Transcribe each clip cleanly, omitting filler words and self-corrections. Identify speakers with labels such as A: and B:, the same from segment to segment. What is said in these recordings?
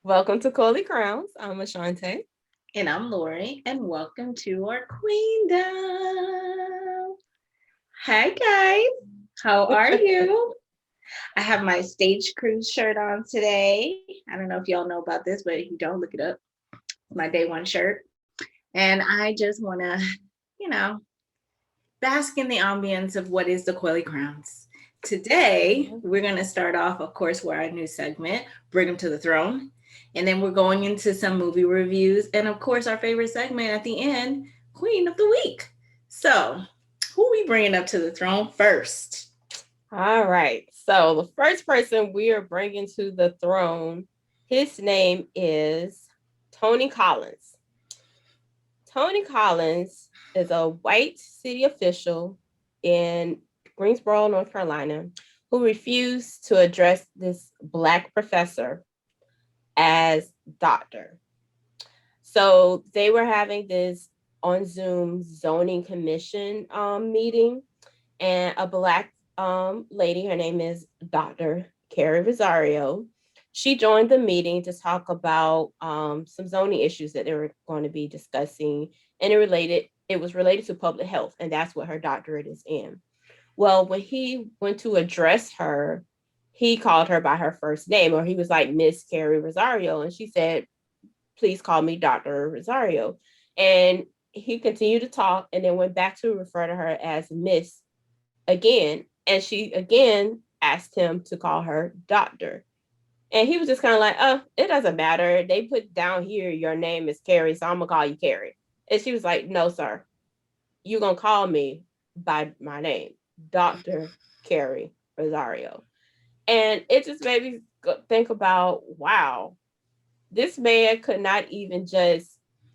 A: Welcome to Coily Crowns. I'm Ashante.
B: And I'm Lori, and welcome to our Queendom. Hi, guys. How are you? I have my Stage Cruise shirt on today. I don't know if y'all know about this, but if you don't, look it up. It's my day one shirt. And I just want to, you know, bask in the ambience of what is the Coily Crowns. Today, we're going to start off, of course, with our new segment, Bring Them to the Throne. And then we're going into some movie reviews. And of course, our favorite segment at the end, Queen of the Week. So, who we bringing up to the throne first?
A: All right. So the first person we are bringing to the throne, his name is Tony Collins. Tony Collins is a white city official in Greensboro, North Carolina, who refused to address this black professor as doctor. So they were having this on Zoom zoning commission meeting, and a black lady, her name is Dr. Carrie Rosario. She joined the meeting to talk about some zoning issues that they were going to be discussing, and it was related to public health, and that's what her doctorate is in. Well, when he went to address her, he called her by her first name, or he was like Miss Carrie Rosario, and she said, please call me Dr. Rosario. And he continued to talk and then went back to refer to her as Miss again. And she again asked him to call her Doctor. And he was just kind of like, oh, it doesn't matter. They put down here your name is Carrie, so I'm going to call you Carrie. And she was like, no, sir. You're going to call me by my name, Dr. Carrie Rosario. And it just made me think about, wow, this man could not even just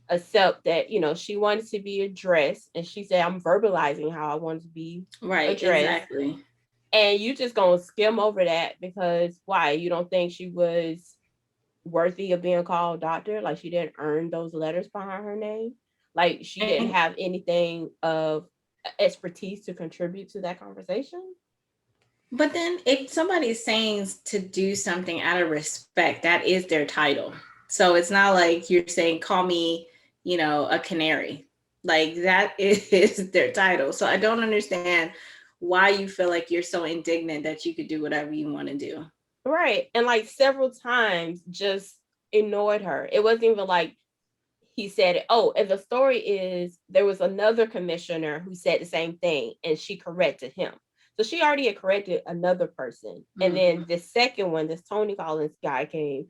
A: accept that, she wanted to be addressed. And she said, I'm verbalizing how I want to be
B: Right,
A: addressed.
B: exactly.
A: And you just gonna skim over that because why? You don't think she was worthy of being called doctor? Like she didn't earn those letters behind her name? Like she didn't
B: And
A: have anything of expertise to contribute to that conversation?
B: but then if somebody's saying to do something out of respect, that is their title. So it's not like you're saying, call me, a canary. Like that is their title. So I don't understand why you feel like you're so indignant that you could do whatever you want to do.
A: Right. And like several times just ignored her. It wasn't even like he said it. Oh, and the story is there was another commissioner who said the same thing and she corrected him. So she already had corrected another person. And then
B: Mm-hmm.
A: the second one, this Tony Collins guy came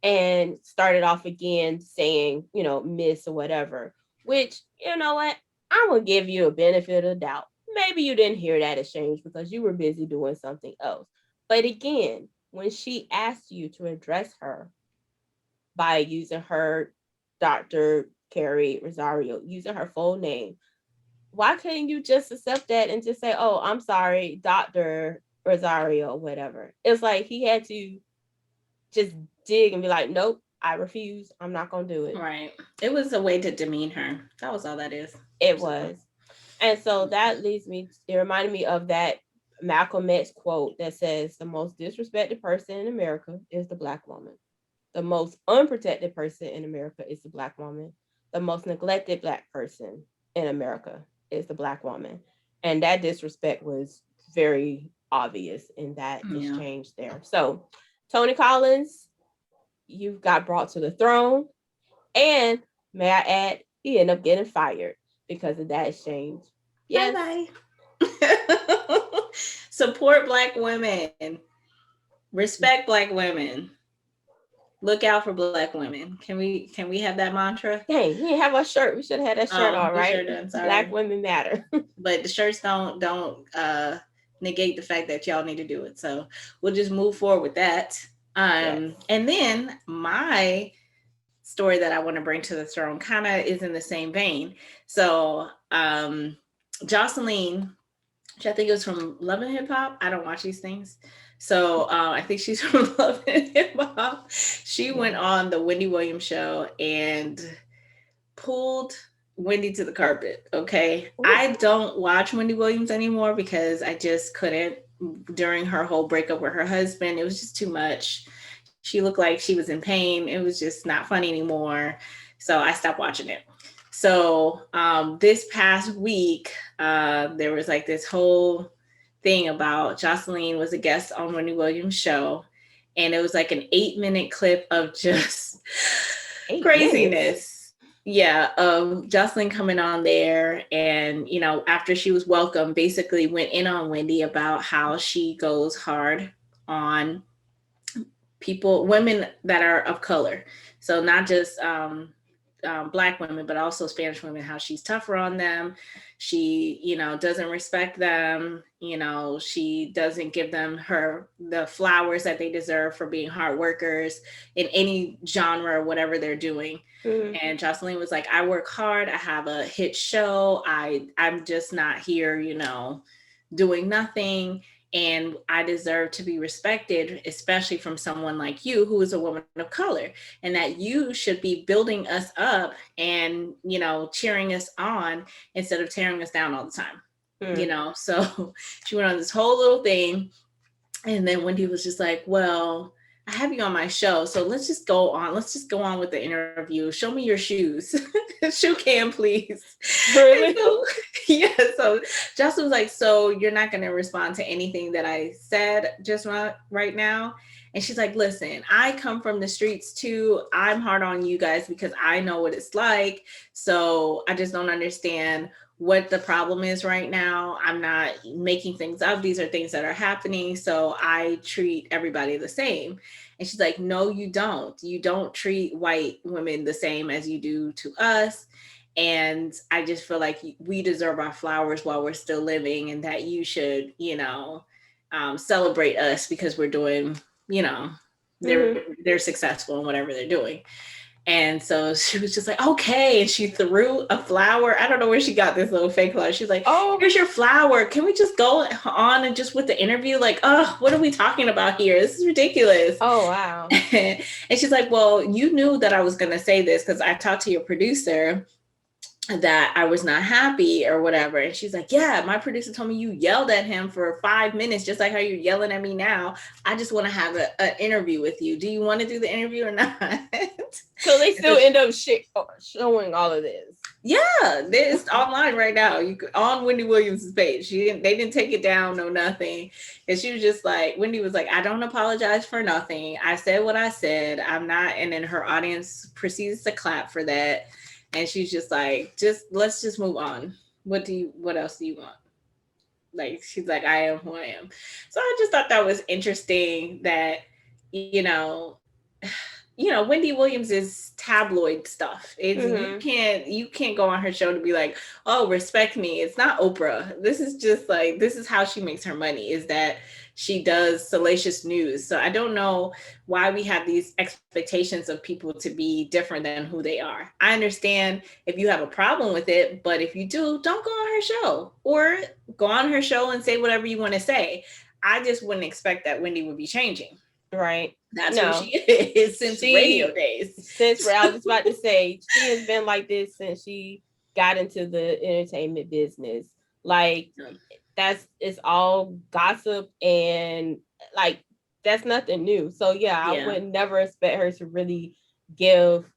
A: and started off again saying, miss or whatever, which, you know what? I will give you a benefit of the doubt. Maybe you didn't hear that exchange because you were busy doing something else. But again, when she asked you to address her by using her Dr. Carrie Rosario, using her full name, why couldn't you just accept that and just say, oh, I'm sorry, Dr. Rosario, whatever? It's like he had to just dig and be like, nope, I refuse. I'm not going to do it.
B: Right. It was a way to demean her. That was all that is.
A: It
B: So,
A: was. And so that leads me, it reminded me of that Malcolm X quote that says, the most disrespected person in America is the Black woman. The most unprotected person in America is the Black woman. The most neglected Black person in America is the Black woman. And that disrespect was very obvious in that
B: yeah.
A: exchange there. So, Tony Collins, you got brought to the throne. And may I add, he ended up getting fired because of that exchange.
B: Bye
A: Yes.
B: bye. Support Black women. Respect Black women. Look out for Black women. Can we have that mantra?
A: Dang, we didn't have our shirt. We should have had that shirt
B: Oh,
A: on,
B: we sure
A: right?
B: done.
A: Black
B: Sorry,
A: women matter.
B: but the shirts don't negate the fact that y'all need to do it. So we'll just move forward with that.
A: Yes.
B: And then my story that I want to bring to the throne kind of is in the same vein. So Jocelyn, which I think it was from Love and Hip Hop. I don't watch these things. So I think she's from Love and Hip Hop. She went
A: Yeah.
B: on the Wendy Williams show and pulled Wendy to the carpet. Okay.
A: Ooh.
B: I don't watch Wendy Williams anymore because I just couldn't during her whole breakup with her husband. It was just too much. She looked like she was in pain. It was just not funny anymore. So I stopped watching it. So this past week, there was like this whole thing about Jocelyn was a guest on Wendy Williams' show. And it was like an 8-minute clip of just
A: 8 minutes.
B: craziness. Yeah, of Jocelyn coming on there. And, after she was welcome, basically went in on Wendy about how she goes hard on women that are of color. So not just Black women, but also Spanish women, how she's tougher on them. She, doesn't respect them. She doesn't give them the flowers that they deserve for being hard workers in any genre or whatever they're doing.
A: Mm-hmm.
B: And Jocelyn was like, I work hard. I have a hit show. I'm just not here, doing nothing, and I deserve to be respected, especially from someone like you who is a woman of color, and that you should be building us up and, cheering us on instead of tearing us down all the time. So she went on this whole little thing, and then Wendy was just like, well, I have you on my show, so let's just go on with the interview. Show me your shoes. Shoe cam, please. And
A: Really?
B: so yeah, so Justin was like, so you're not going to respond to anything that I said just right now? And she's like, listen, I come from the streets too. I'm hard on you guys because I know what it's like. So I just don't understand what the problem is right now. I'm not making things up. These are things that are happening. So I treat everybody the same. And she's like, no, you don't. You don't treat white women the same as you do to us. And I just feel like we deserve our flowers while we're still living, and that you should, celebrate us because we're doing, you know, they're
A: Mm-hmm.
B: they're successful in whatever they're doing. And so she was just like, okay. And she threw a flower. I don't know where she got this little fake flower. She's like,
A: Oh,
B: here's your flower. Can we just go on and just with the interview? Like, oh, what are we talking about here? This is ridiculous.
A: oh, wow.
B: And she's like, well, you knew that I was going to say this because I talked to your producer that I was not happy or whatever. And she's like, yeah, my producer told me you yelled at him for 5 minutes, just like how you're yelling at me now. I just want to have an interview with you. Do you want to do the interview or not?
A: So they still end up showing all of this.
B: Yeah, it's online right now. You could, on Wendy Williams' page. They didn't take it down, no nothing. And she was just like, Wendy was like, I don't apologize for nothing. I said what I said. I'm not. And then her audience proceeds to clap for that. And she's just like, let's just move on. What else do you want? Like, she's like, I am who I am. So I just thought that was interesting that, you know, Wendy Williams is tabloid stuff. It's
A: Mm-hmm.
B: you can't go on her show to be like, oh, respect me. It's not Oprah. This is just like, this is how she makes her money, is that she does salacious news. So I don't know why we have these expectations of people to be different than who they are. I understand if you have a problem with it, but if you do, don't go on her show, or go on her show and say whatever you want to say. I just wouldn't expect that Wendy would be changing.
A: Right.
B: That's who she
A: No,
B: is since radio
A: she,
B: days.
A: I was just about to say, she has been like this since she got into the entertainment business. Like, it's all gossip, and like, that's nothing new. So yeah, I
B: Yeah.
A: would never expect her to really give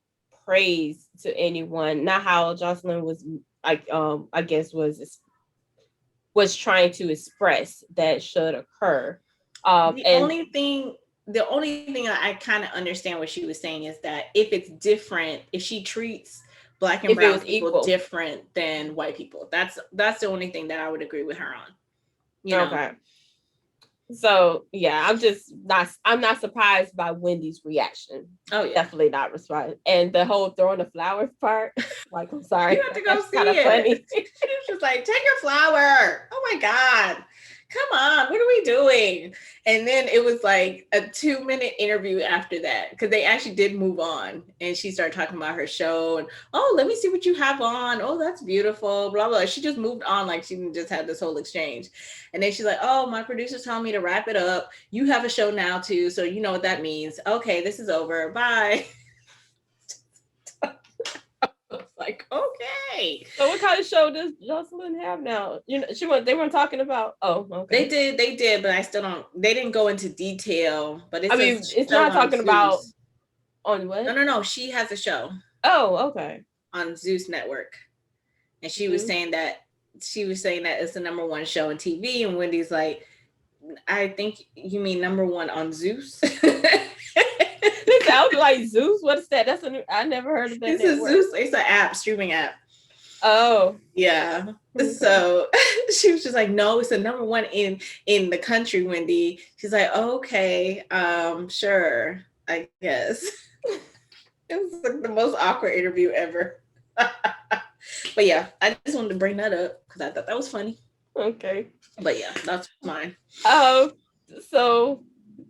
A: praise to anyone. Not how Jocelyn was, like, I guess was trying to express that should occur.
B: The
A: And
B: only thing the only thing I kind of understand what she was saying is that if it's different, if she treats black and
A: if it
B: brown
A: was
B: people
A: equal.
B: different than white people, that's the only thing that I would agree with her on. You know.
A: Okay. So yeah, I'm not surprised by Wendy's reaction.
B: Oh yeah.
A: Definitely not surprised. And the whole throwing the flowers part, like, I'm
B: You
A: sorry,
B: have to go
A: that's kind
B: see
A: of
B: it.
A: funny.
B: She was just like, take your flower. Oh my God. Come on, what are we doing? And then it was like a 2-minute interview after that, because they actually did move on. And she started talking about her show and, oh, let me see what you have on. Oh, that's beautiful. Blah, blah. She just moved on, like she didn't just had this whole exchange. And then she's like, oh, my producer's telling me to wrap it up. You have a show now too. So you know what that means. Okay, this is over. Bye. Like, okay.
A: So what kind of show does Jocelyn have now? They weren't talking about. Oh, okay.
B: They did, but I still don't. They didn't go into detail, but
A: I
B: it's a
A: mean, it's
B: show
A: not
B: on
A: talking about
B: Zeus.
A: on
B: No,
A: what?
B: no, no. She has a show
A: Oh, okay.
B: on Zeus Network, and
A: Zeus.
B: she was saying that it's the number one show on TV, and Wendy's like, I think you mean number one on Zeus.
A: This sounds like Zeus. What is that? That's a new. I never heard of that
B: It's a
A: network.
B: Zeus. It's an app, streaming app.
A: Oh,
B: Yeah.
A: okay.
B: So she was just like, no, it's the number one in the country, Wendy. She's like, okay, sure, I guess. It was like the most awkward interview ever. But yeah, I just wanted to bring that up because I thought that was funny.
A: Okay.
B: But yeah, that's mine.
A: Um. So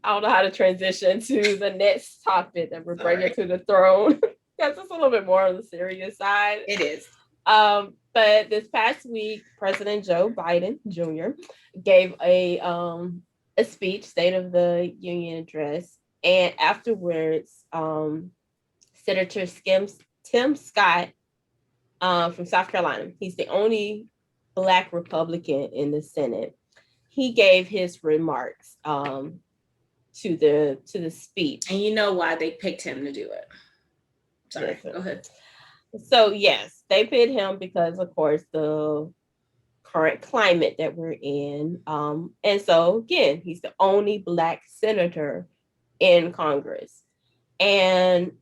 A: I don't know how to transition to the next topic that we're bringing
B: Sorry.
A: to the throne because it's a little bit more on the serious side.
B: It is.
A: But this past week, President Joe Biden Jr. gave a speech, State of the Union address, and afterwards, Senator Tim Scott from South Carolina, he's the only Black Republican in the Senate. He gave his remarks to the speech.
B: And you know why they picked him to do it. Sorry,
A: Listen.
B: go ahead.
A: So yes, they picked him because, of course, the current climate that we're in. And so again, he's the only Black senator in Congress. And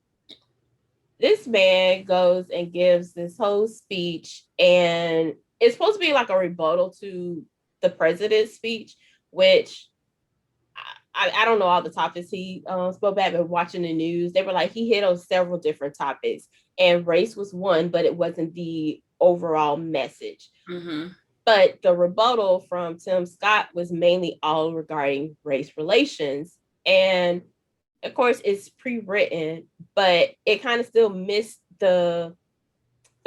A: this man goes and gives this whole speech, and it's supposed to be like a rebuttal to the president's speech, which I don't know all the topics he spoke about, but watching the news, they were like he hit on several different topics, and race was one, but it wasn't the overall message.
B: Mm-hmm.
A: But the rebuttal from Tim Scott was mainly all regarding race relations. And of course, it's pre-written, but it kind of still missed the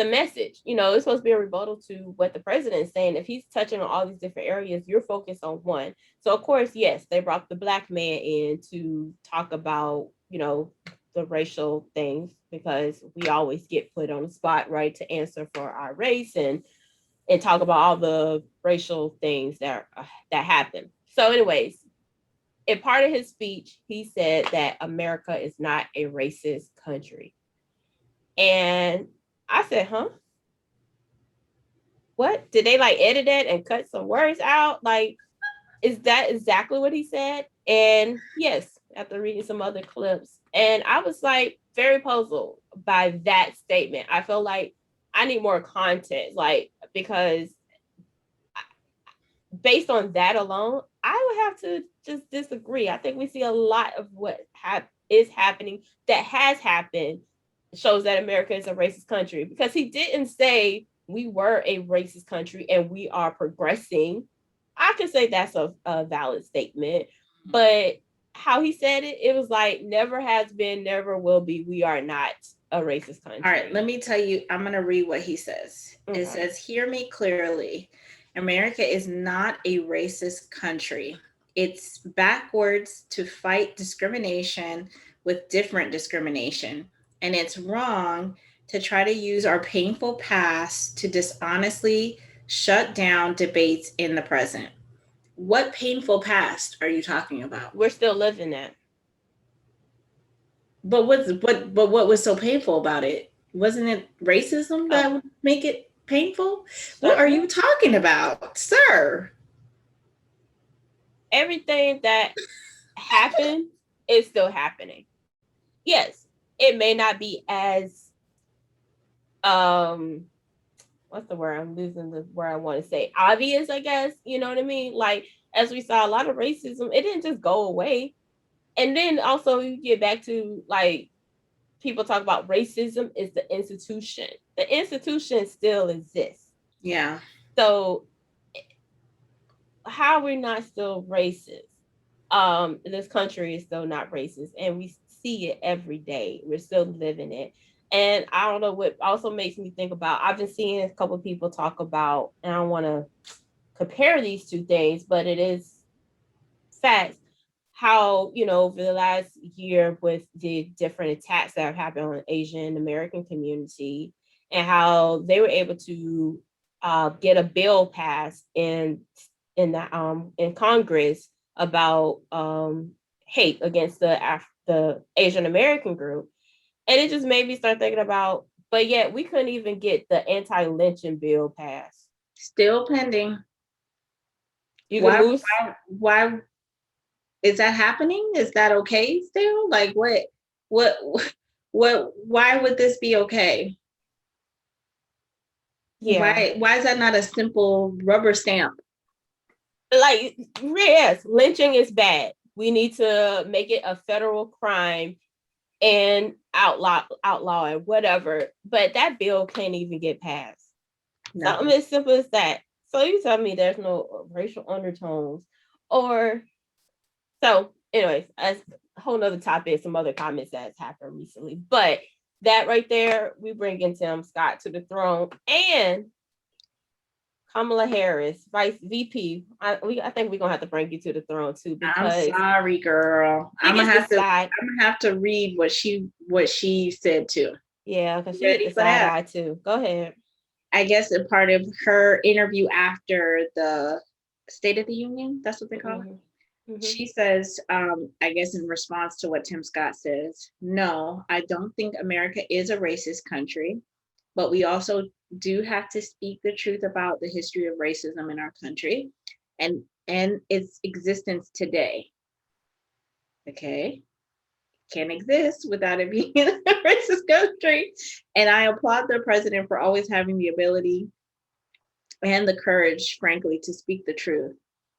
A: message. It's supposed to be a rebuttal to what the president is saying. If he's touching on all these different areas, you're focused on one. So of course, yes, they brought the Black man in to talk about, the racial things, because we always get put on the spot, right, to answer for our race and talk about all the racial things that happen. So, anyways, in part of his speech, he said that America is not a racist country. And I said, huh? What? Did they like edit it and cut some words out? Like, is that exactly what he said? And yes, after reading some other clips, and I was like very puzzled by that statement. I feel like I need more context, like, because based on that alone, I would have to just disagree. I think we see a lot of what is happening, that has happened, shows that America is a racist country, because he didn't say we were a racist country and we are progressing. I can say that's a valid statement, but how he said it, it was like never has been, never will be. We are not a racist country.
B: All right, let me tell you, I'm going to read what he says. Okay. It says, hear me clearly. America is not a racist country. It's backwards to fight discrimination with different discrimination. And it's wrong to try to use our painful past to dishonestly shut down debates in the present. What painful past are you talking about?
A: We're still living that.
B: But what was so painful about it? Wasn't it racism that would make it painful? What are you talking about, sir?
A: Everything that happened is still happening. Yes, it may not be as what's the word? I'm losing the word I want to say. Obvious, I guess. You know what I mean? Like, as we saw, a lot of racism, it didn't just go away. And then also you get back to, like, people talk about racism is the institution. The institution still exists.
B: Yeah.
A: So how are we not still racist? This country is still not racist, and we see it every day. We're still living it. And I don't know what also makes me think about, I've been seeing a couple of people talk about, and I don't want to compare these two things, but it is facts, how, over the last year with the different attacks that have happened on the Asian American community, and how they were able to get a bill passed in Congress about hate against the Asian American group, and it just made me start thinking about. But yet we couldn't even get the anti-lynching bill passed.
B: Still pending.
A: You can
B: Why?
A: move.
B: Why is that happening? Is that okay still? Like what why would this be okay?
A: Yeah,
B: Why is that not a simple rubber stamp?
A: like yes, lynching is bad. We need to make it a federal crime and outlaw it, whatever. But that bill can't even get passed. Something
B: Nothing.
A: as simple as that. So you tell me there's no racial undertones, or so. Anyways, as a whole nother topic, some other comments that's happened recently, but that right there, we bring in Tim Scott to the throne, and Kamala Harris, Vice VP. I think we're gonna have to bring you to the throne too,
B: I'm
A: because
B: sorry, girl.
A: she gets the side.
B: I'm gonna have to read what she said too.
A: Yeah, because
B: You
A: she get the
B: ready for
A: side
B: that?
A: eye too. Go ahead.
B: I guess a part of her interview after the State of the Union, that's what they call it.
A: Mm-hmm. Mm-hmm.
B: She says, I guess in response to what Tim Scott says, no, I don't think America is a racist country, but we also do have to speak the truth about the history of racism in our country and its existence today. Okay. Can exist without it being a racist country. And I applaud the president for always having the ability and the courage, frankly, to speak the truth.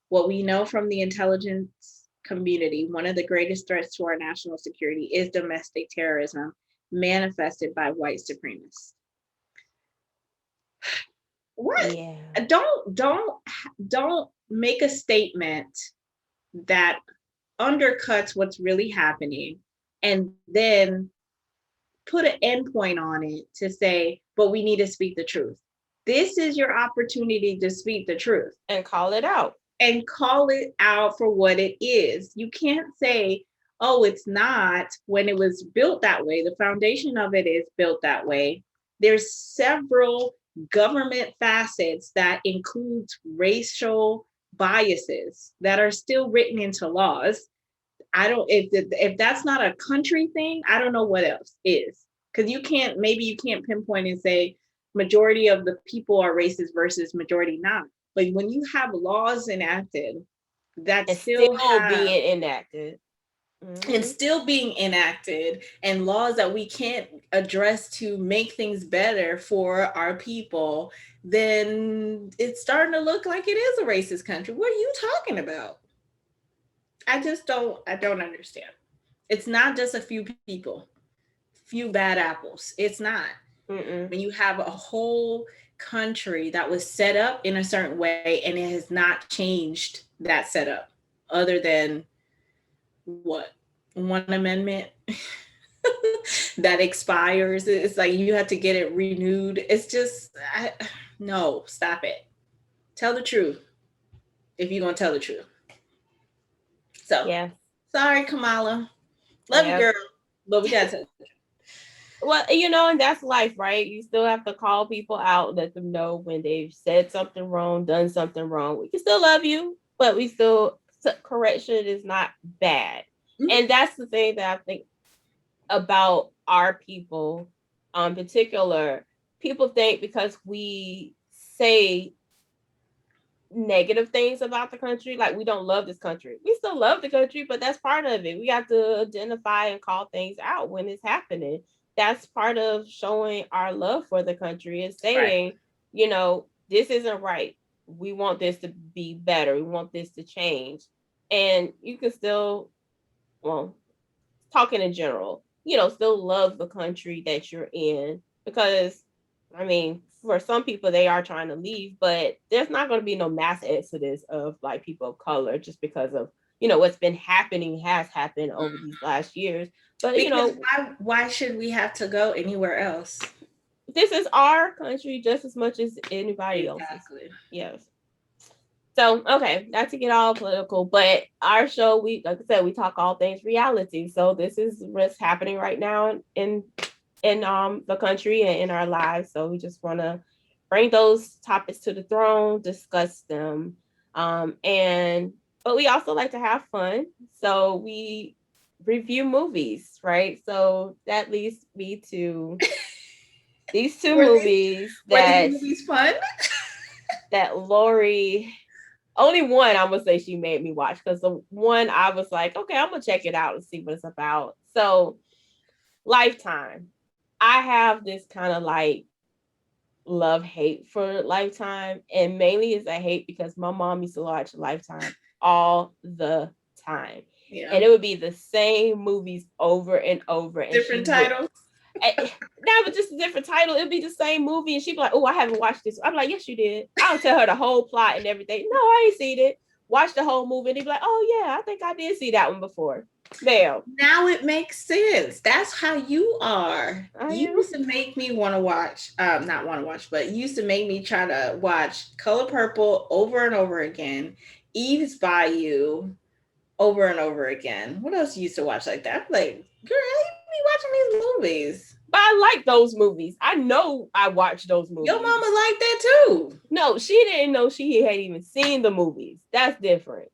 B: What we know from the intelligence community, one of the greatest threats to our national security is domestic terrorism manifested by white supremacists. What?
A: Yeah.
B: Don't make a statement that undercuts what's really happening and then put an endpoint on it to say, but we need to speak the truth. This is your opportunity to speak the truth
A: And call it out.
B: and call it out for what it is. You can't say, oh, it's not when it was built that way. The foundation of it is built that way. There's several government facets that includes racial biases that are still written into laws. I don't if that's not a country thing, I don't know what else is. Because you can't pinpoint and say majority of the people are racist versus majority not. But when you have laws enacted that
A: And
B: still
A: still
B: have
A: being enacted.
B: and
A: Mm-hmm.
B: still being enacted and laws that we can't address to make things better for our people, then it's starting to look like it is a racist country. What are you talking about? I don't understand. It's not just a few people, few bad apples. It's not.
A: Mm-mm.
B: When you have a whole country that was set up in a certain way and it has not changed that setup other than what? One amendment that expires. It's like you have to get it renewed. It's just, no, stop it. Tell the truth if you're going to tell the truth. So,
A: Yeah.
B: sorry, Kamala. Love you,
A: Yeah.
B: girl. But we got to.
A: Well, and that's life, right? You still have to call people out, let them know when they've said something wrong, done something wrong. We can still love you, but we still correction is not bad. And that's the thing that I think about our people, in particular. People think because we say negative things about the country, like we don't love this country. We still love the country, but that's part of it. We have to identify and call things out when it's happening. That's part of showing our love for the country, is
B: Right.
A: saying, this isn't right. We want this to be better. We want this to change. And you can still, well, talking in general, still love the country that you're in, because I mean, for some people they are trying to leave, but there's not going to be no mass exodus of like people of color just because of, what's been happening has happened over these last years. But
B: Because why should we have to go anywhere else?
A: this is our country just as much as anybody else's.
B: Exactly.
A: Yes. So, okay, not to get all political, but our show, like I said, we talk all things reality. So this is what's happening right now in in the country and in our lives. So we just want to bring those topics to the throne, discuss them, and but we also like to have fun. So we review movies, right? So that leads me to these two
B: Were these
A: movies
B: were these movies fun?
A: that Lori, only one I'm gonna say she made me watch, because the one I was like, okay, I'm gonna check it out and see what it's about. So Lifetime. I have this kind of like love hate for Lifetime, and mainly is a hate because my mom used to watch Lifetime all the time,
B: Yeah.
A: and it would be the same movies over and over, and she
B: Different
A: would
B: titles.
A: now but just a different title. It'd be the same movie, and she'd be like, "Oh, I haven't watched this." I'm like, "Yes, you did." I'll tell her the whole plot and everything. No, I ain't seen it. Watch the whole movie, and they'd be like, "Oh yeah, I think I did see that one before." Ma'am,
B: Now it makes sense. That's how you are.
A: I
B: You
A: am.
B: used to make me want to watch, not want to watch, but you used to make me try to watch Color Purple over and over again, Eve's Bayou over and over again. What else you used to watch like that? I'm like, girl, how you be watching these movies?
A: But I like those movies. I know I watched those
B: Your
A: movies.
B: mama like that too.
A: No, she didn't know she had even seen the movies. That's different.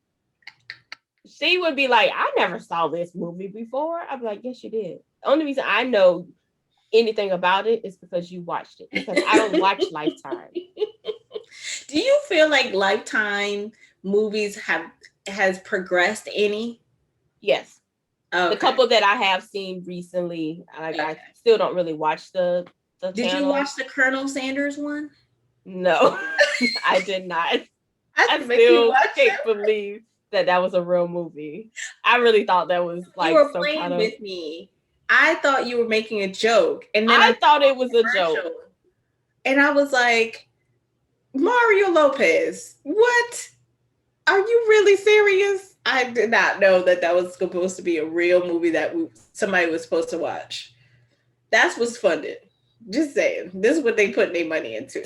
A: She would be like, I never saw this movie before. I'd be like, yes, you did. The only reason I know anything about it is because you watched it. Because I don't watch Lifetime.
B: Do you feel like Lifetime movies has progressed any?
A: Yes. The
B: Okay.
A: couple that I have seen recently, like
B: Okay.
A: I still don't really watch the
B: Did you
A: channel.
B: watch the Colonel Sanders one?
A: No, I did not.
B: I had
A: I
B: to make you
A: still
B: watch
A: can't
B: it.
A: believe that that was a real movie. I really thought that was
B: You
A: like
B: were
A: some kind
B: playing
A: of.
B: with me. I thought you were making a joke, and then I
A: I thought
B: saw
A: it
B: a
A: was a joke.
B: commercial, and I was like, Mario Lopez, what? Are you really serious? I did not know that that was supposed to be a real movie that somebody was supposed to watch. That's what's funded. Just saying. This is what they put their money into.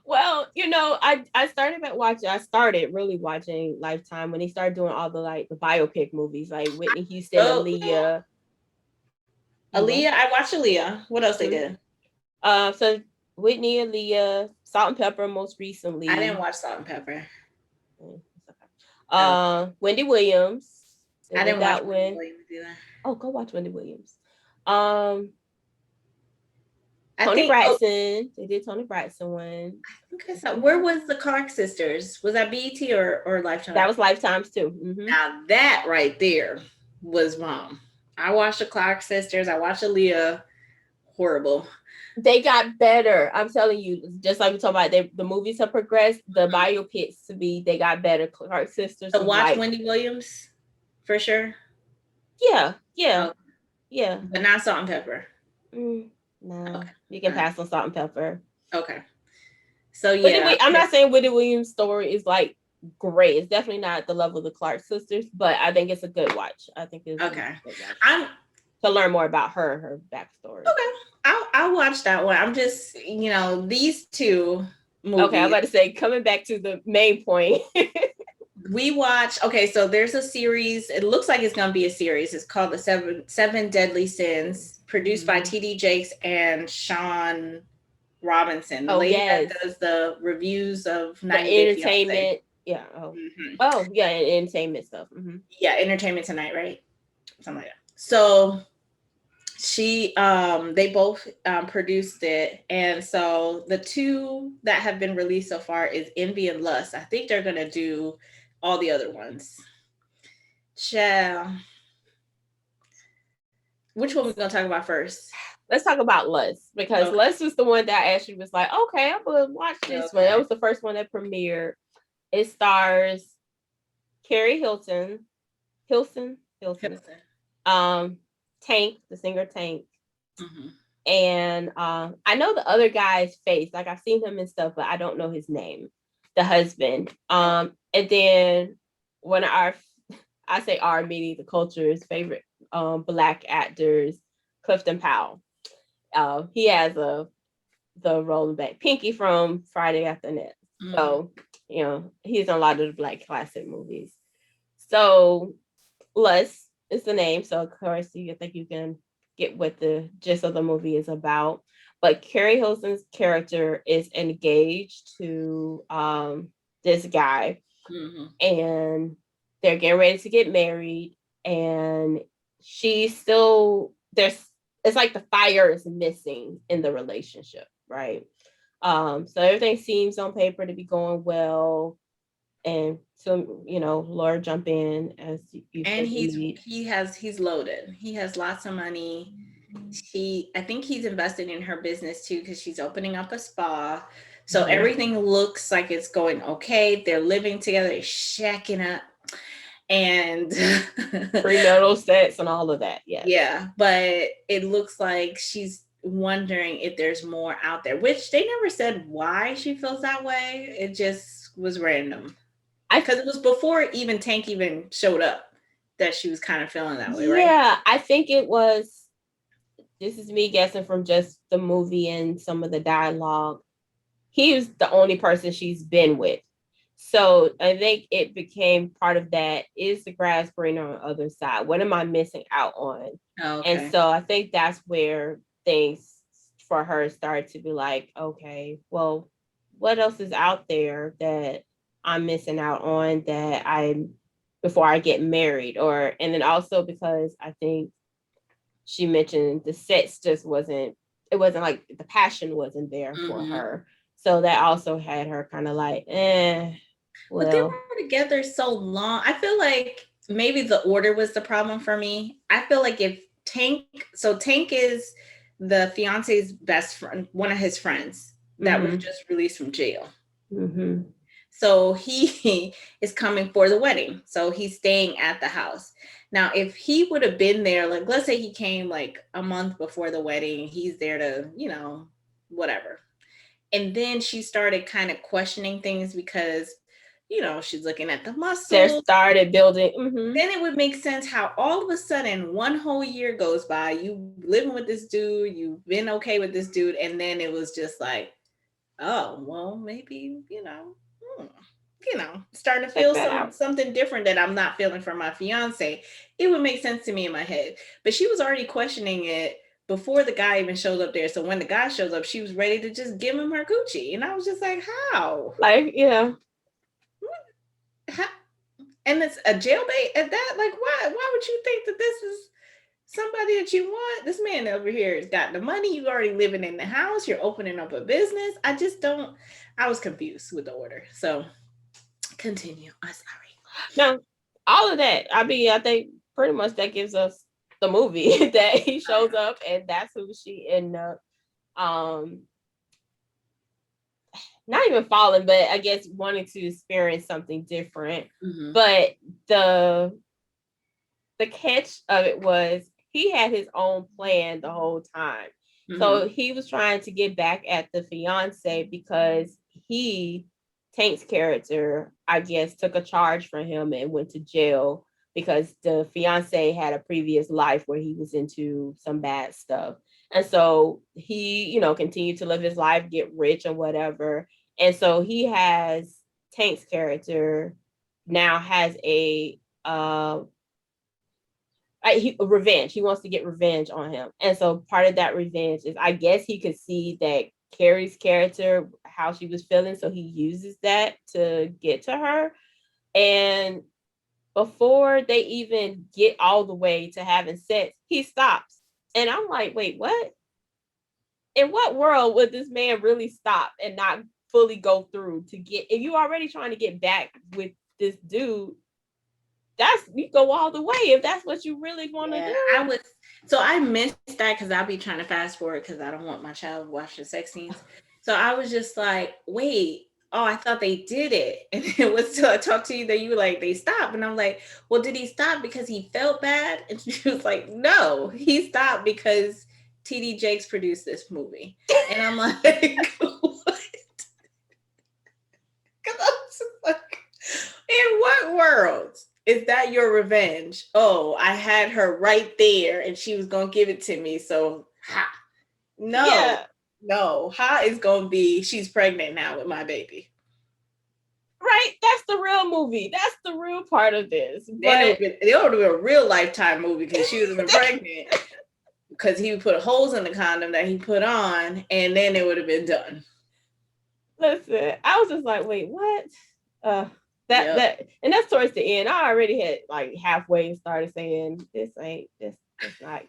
A: Well, I started really watching Lifetime when they started doing all the like the biopic movies, like Whitney Houston,
B: Oh,
A: Aaliyah. You
B: Aaliyah.
A: what?
B: I watched Aaliyah. What else they
A: Mm-hmm.
B: did?
A: So Whitney, Aaliyah, Salt and Pepper most
B: I didn't
A: recently.
B: watch Salt and Pepper. Oh,
A: Wendy Williams. They
B: I
A: did
B: didn't watch
A: that
B: Wendy
A: one.
B: Williams either.
A: Oh, go watch Wendy Williams. Um,
B: I
A: Tony
B: think. Oh,
A: Braxton. They did Tony Braxton one.
B: okay. So where was the Clark sisters? Was that BET or
A: That
B: Lifetime?
A: was Lifetimes too. Mm-hmm.
B: Now that right there was mom. I watched the Clark sisters. I watched Aaliyah. Horrible.
A: They got better. I'm telling you, just like we talked about, the movies have progressed. The biopics to be, they got better. Clark Sisters
B: So
A: was
B: watch
A: like,
B: Wendy Williams for sure.
A: yeah, yeah,
B: Oh,
A: yeah.
B: but not Salt and Pepper.
A: No,
B: Okay.
A: you
B: All
A: can
B: right.
A: pass on Salt and Pepper.
B: Okay. So
A: But
B: yeah.
A: I'm not saying Wendy Williams' story is like great. It's definitely not at the level of the Clark Sisters, but I think it's a good watch. I think it's a good
B: Okay.
A: watch
B: I'm
A: to learn more about her backstory.
B: okay. I'll watch that one. I'm just these two
A: Okay, I'm
B: movies
A: about to say, coming back to the main point.
B: we watch. Okay, so there's a series. It looks like it's gonna be a series. It's called the Seven Deadly Sins, produced by TD Jakes and Sean Robinson, the
A: Oh
B: lady that
A: yes,
B: does the reviews of
A: the
B: 90 Day Fiance.
A: entertainment. Yeah. Oh.
B: Hmm.
A: Oh yeah, and entertainment stuff. Mm-hmm.
B: Yeah, Entertainment Tonight, right? Something like that. So she they both produced it, and so the two that have been released so far is Envy and Lust. I think they're gonna do all the other ones. Child. Which one we gonna talk about first?
A: Let's talk about Lust, because
B: Okay.
A: Lust was the one that actually was like, okay, I'm gonna watch this one. That
B: Okay.
A: was the first one that premiered. It stars Carrie Hilson,
B: Hilton.
A: um, Tank, the singer Tank,
B: Mm-hmm.
A: and I know the other guy's face. Like I've seen him and stuff, but I don't know his name. The husband.
B: Okay.
A: And then one of I say our meaning the culture's favorite black actors, Clifton Powell. He has the role of back Pinky from Friday After Next.
B: Mm-hmm.
A: So he's in a lot of the black classic movies. So Lust is the name. So of course I think you can get what the gist of the movie is about. But Carrie Hilson's character is engaged to this guy,
B: Mm-hmm.
A: and they're getting ready to get married, and she's still there's it's like the fire is missing in the relationship, right? So everything seems on paper to be going well, and so Laura jump in as you
B: And
A: said you need.
B: he's loaded. He has lots of money. I think he's invested in her business too because she's opening up a spa. So
A: Mhm.
B: everything looks like it's going okay. They're living together, they're shacking up, and
A: Premarital sex and all of that. Yes.
B: yeah, but it looks like she's wondering if there's more out there, which they never said why she feels that way. It just was random
A: I
B: because it was before even Tank even showed up that she was kind of feeling that way, right?
A: Yeah, I think it was. This is me guessing from just the movie and some of the dialogue. He was the only person she's been with. So I think it became part of that. Is the grass greener on the other side? What am I missing out on?
B: Oh,
A: And
B: okay.
A: so I think that's where things for her started to be like, okay, well, what else is out there that I'm missing out on that I before I get married? Or and then also because I think she mentioned the sex just wasn't it wasn't like the passion wasn't there for
B: Mm-hmm.
A: her. So that also had her kind of like,
B: But they
A: well,
B: were together so long. I feel like maybe the order was the problem for me. I feel like if Tank is the fiance's best friend, one of his friends that was
A: mm-hmm,
B: just released from jail.
A: mm-hmm.
B: So he is coming for the wedding. So he's staying at the house. Now, if he would have been there, like let's say he came like a month before the wedding, he's there to, whatever. And then she started kind of questioning things because, she's looking at the
A: They
B: muscles.
A: started building. Mm-hmm.
B: Then it would make sense how all of a sudden 1 whole year goes by, you living with this dude, you've been okay with this dude, and then it was just like, oh, well, maybe, hmm, starting to
A: Check
B: feel
A: that out.
B: something different that I'm not feeling from my fiance. It would make sense to me in my head. But she was already questioning it before the guy even shows up there. So when the guy shows up, she was ready to just give him her Gucci. And I was just like, how?
A: Like, yeah,
B: How? And it's a jailbait at that? Like, why would you think that this is somebody that you want? This man over here has got the money. You already living in the house. You're opening up a business. I just don't. I was confused with the order. So continue. I'm sorry.
A: no, all of that. I mean, I think pretty much that gives us the movie that he shows up, and that's who she ended up. Um, not even falling, but I guess wanting to experience something different.
B: Mm-hmm.
A: But the the catch of it was he had his own plan the whole time.
B: Mm-hmm.
A: So he was trying to get back at the fiance because he, Tank's character, I guess, took a charge from him and went to jail because the fiance had a previous life where he was into some bad stuff. And so he, continued to live his life, get rich and whatever. And so he has Tank's character now has revenge. He wants to get revenge on him, and so part of that revenge is, I guess, he could see that Carrie's character, how she was feeling, so he uses that to get to her. And before they even get all the way to having sex, he stops, and I'm like, wait, what? In what world would this man really stop and not fully go through to get? If you already trying to get back with this dude, that's you go all the way if that's what you really want to
B: Yeah,
A: do.
B: I missed that because I'll be trying to fast forward because I don't want my child watching sex scenes. So I was just like, wait, oh, I thought they did it. And it was till I talked to you that you were like, they stopped. And I'm like, well, did he stop because he felt bad? And she was like, no, he stopped because TD Jakes produced this movie. And I'm like, what? Because I was like, in what world is that your revenge? Oh, I had her right there and she was going to give it to me. So, ha. No,
A: Yeah,
B: no. Ha is going to be, she's pregnant now with my baby.
A: right. That's the real movie. That's the real part of this.
B: Then
A: But
B: it would have been a real Lifetime movie because she would have been pregnant. because he would put holes in the condom that he put on, and then it would have been done.
A: Listen, I was just like, wait, what? Uh,
B: Yep.
A: and that's towards the end. I already had like halfway started saying this not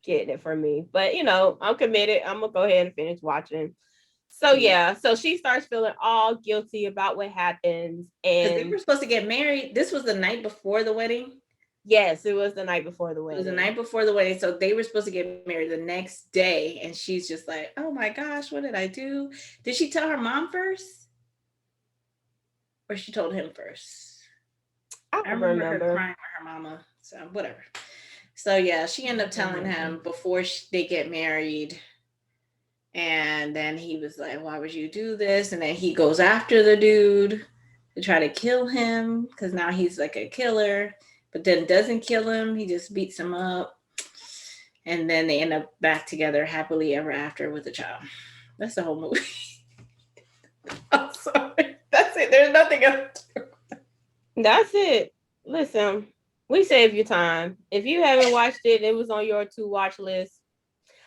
A: getting it for me. But I'm committed. I'm gonna go ahead and finish watching. So
B: Yeah.
A: yeah, so she starts feeling all guilty about what happens,
B: Because they
A: and
B: were supposed to get married. This was the night before the wedding.
A: yes, it was the night before the
B: It was the
A: wedding.
B: night before the wedding. So they were supposed to get married the next day. And she's just like, oh my gosh, what did I do? Did she tell her mom first? Or she told him first?
A: I
B: I
A: don't
B: remember her
A: remember.
B: crying with her mama. So whatever. So yeah, she
A: I
B: ended up
A: don't
B: telling
A: remember.
B: him before they get married. And then he was like, why would you do this? And then he goes after the dude to try to kill him because now he's like a killer, but then doesn't kill him. He just beats him up. And then they end up back together happily ever after with a child. That's the whole movie. I'm sorry. That's it. There's nothing else.
A: That's it. Listen, we save you time. If you haven't watched it, it was on your to watch list.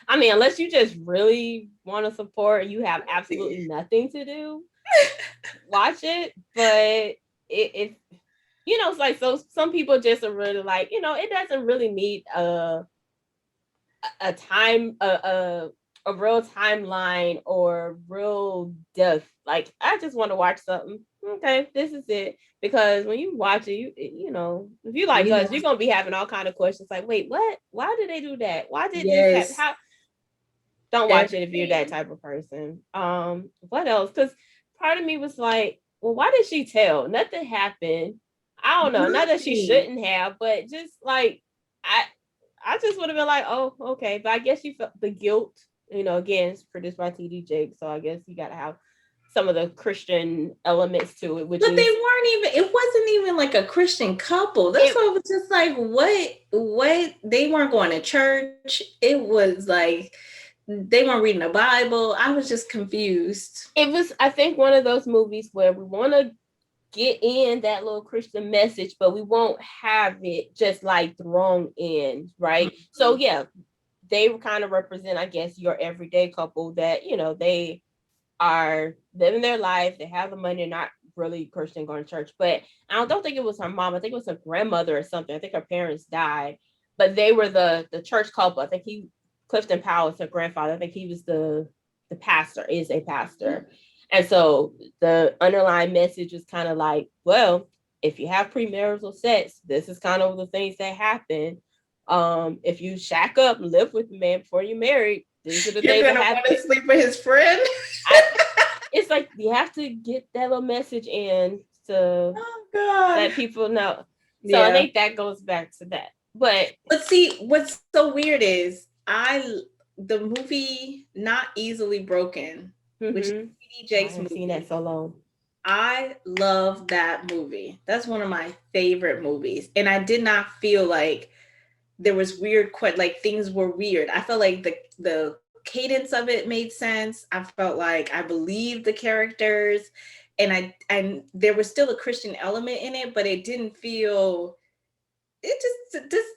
A: I mean, unless you just really want to support, you have absolutely nothing to do, watch it. But if it's like, so some people just are really like, it doesn't really need a time a real timeline or real depth. Like, I just want to watch something. Okay, this is it. Because when you watch it, if you like
B: You
A: us,
B: know,
A: you're gonna be having all kind of questions like, wait, what? Why did they do that? Why did this happen?
B: yes,
A: How? Don't watch it if you're that
B: everything.
A: type of person. What else? Because part of me was like, well, why did she tell? Nothing happened. I don't know. Not that she
B: Nothing.
A: shouldn't have, but just like, I I just would have been like, oh, okay. But I guess you felt the guilt. Again, it's produced by TD Jakes, so I guess you got to have some of the Christian elements to it, which
B: But they
A: is
B: weren't even, it wasn't even like a Christian couple. That's
A: it.
B: why it was just like, what? They weren't going to church. It was like, they weren't reading the Bible. I was just confused.
A: It was, I think, one of those movies where we want to get in that little Christian message, but we won't have it just like thrown in, right? So
B: Mhm.
A: yeah, they kind of represent, I guess, your everyday couple that they are living their life, they have the money, they're not really Christian, going to church. But I don't think it was her mom. I think it was her grandmother or something. I think her parents died, but they were the church couple. I think Clifton Powell was her grandfather. I think he was the pastor, is a pastor. And so the underlying message is kind of like, well, if you have premarital sex, this is kind of the things that happen. If you shack up and live with the man before you're married, these are the
B: You're
A: things that
B: gonna want
A: happen.
B: to sleep with his friend.
A: I, it's like you have to get that little message in to
B: Oh God.
A: let people know. So I
B: Yeah.
A: think that goes back to that. But
B: But see, what's so weird is the movie Not Easily Broken, which is TD
A: I
B: Jakes'
A: haven't seen that
B: movie.
A: so long.
B: I love that movie. That's one of my favorite movies. And I did not feel like there was weird like things were weird. I felt like the cadence of it made sense. I felt like I believed the characters, and there was still a Christian element in it, but it didn't feel, it